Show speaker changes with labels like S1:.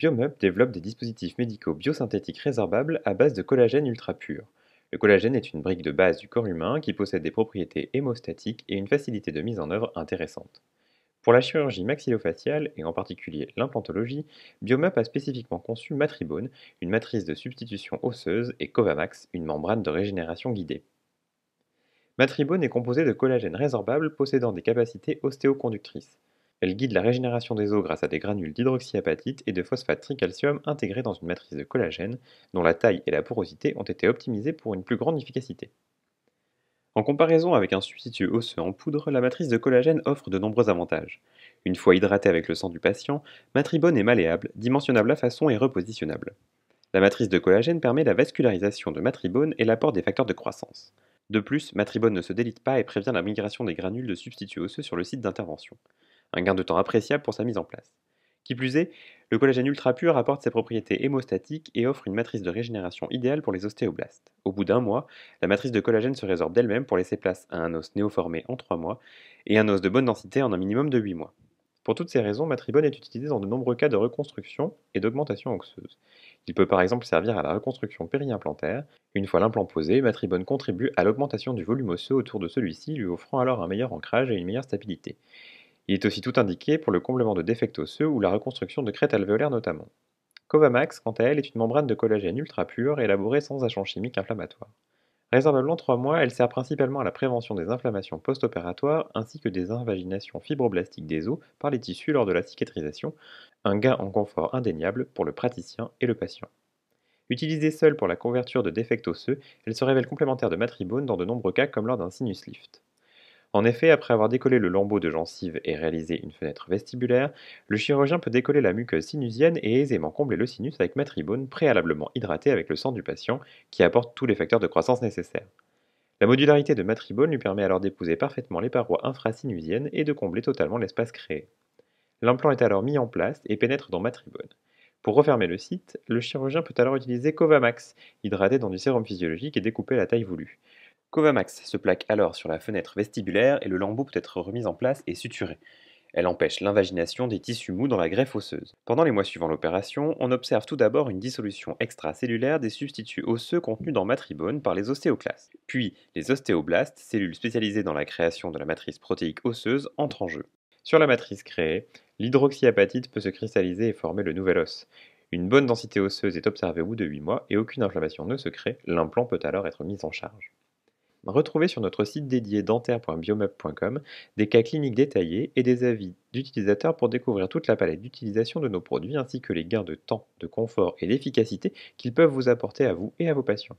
S1: Biomeuble développe des dispositifs médicaux biosynthétiques résorbables à base de collagène ultra pur. Le collagène est une brique de base du corps humain qui possède des propriétés hémostatiques et une facilité de mise en œuvre intéressante. Pour la chirurgie maxillofaciale, et en particulier l'implantologie, Biomeuble a spécifiquement conçu Matribone, une matrice de substitution osseuse, et Covamax, une membrane de régénération guidée. Matribone est composée de collagène résorbable possédant des capacités ostéoconductrices. Elle guide la régénération des os grâce à des granules d'hydroxyapatite et de phosphate tricalcium intégrés dans une matrice de collagène, dont la taille et la porosité ont été optimisées pour une plus grande efficacité. En comparaison avec un substitut osseux en poudre, la matrice de collagène offre de nombreux avantages. Une fois hydratée avec le sang du patient, Matribone est malléable, dimensionnable à façon et repositionnable. La matrice de collagène permet la vascularisation de Matribone et l'apport des facteurs de croissance. De plus, Matribone ne se délite pas et prévient la migration des granules de substituts osseux sur le site d'intervention. Un gain de temps appréciable pour sa mise en place. Qui plus est, le collagène ultra pur apporte ses propriétés hémostatiques et offre une matrice de régénération idéale pour les ostéoblastes. Au bout d'un mois, la matrice de collagène se résorbe d'elle-même pour laisser place à un os néoformé en 3 mois et un os de bonne densité en un minimum de 8 mois. Pour toutes ces raisons, Matribone est utilisé dans de nombreux cas de reconstruction et d'augmentation osseuse. Il peut par exemple servir à la reconstruction périimplantaire. Une fois l'implant posé, Matribone contribue à l'augmentation du volume osseux autour de celui-ci, lui offrant alors un meilleur ancrage et une meilleure stabilité. Il est aussi tout indiqué pour le comblement de défects osseux ou la reconstruction de crêtes alvéolaires notamment. Covamax, quant à elle, est une membrane de collagène ultra pure élaborée sans agent chimique inflammatoire. Réservable en 3 mois, elle sert principalement à la prévention des inflammations post-opératoires ainsi que des invaginations fibroblastiques des os par les tissus lors de la cicatrisation, un gain en confort indéniable pour le praticien et le patient. Utilisée seule pour la couverture de défects osseux, elle se révèle complémentaire de Matribone dans de nombreux cas comme lors d'un sinus lift. En effet, après avoir décollé le lambeau de gencive et réalisé une fenêtre vestibulaire, le chirurgien peut décoller la muqueuse sinusienne et aisément combler le sinus avec Matribone préalablement hydraté avec le sang du patient qui apporte tous les facteurs de croissance nécessaires. La modularité de Matribone lui permet alors d'épouser parfaitement les parois infrasinusiennes et de combler totalement l'espace créé. L'implant est alors mis en place et pénètre dans Matribone. Pour refermer le site, le chirurgien peut alors utiliser Covamax, hydraté dans du sérum physiologique et découpé à la taille voulue. Covamax se plaque alors sur la fenêtre vestibulaire et le lambeau peut être remis en place et suturé. Elle empêche l'invagination des tissus mous dans la greffe osseuse. Pendant les mois suivant l'opération, on observe tout d'abord une dissolution extracellulaire des substituts osseux contenus dans Matribone par les ostéoclastes. Puis, les ostéoblastes, cellules spécialisées dans la création de la matrice protéique osseuse, entrent en jeu. Sur la matrice créée, l'hydroxyapatite peut se cristalliser et former le nouvel os. Une bonne densité osseuse est observée au bout de 8 mois et aucune inflammation ne se crée, l'implant peut alors être mis en charge. Retrouvez sur notre site dédié dentaire.biomeuble.com des cas cliniques détaillés et des avis d'utilisateurs pour découvrir toute la palette d'utilisation de nos produits ainsi que les gains de temps, de confort et d'efficacité qu'ils peuvent vous apporter à vous et à vos patients.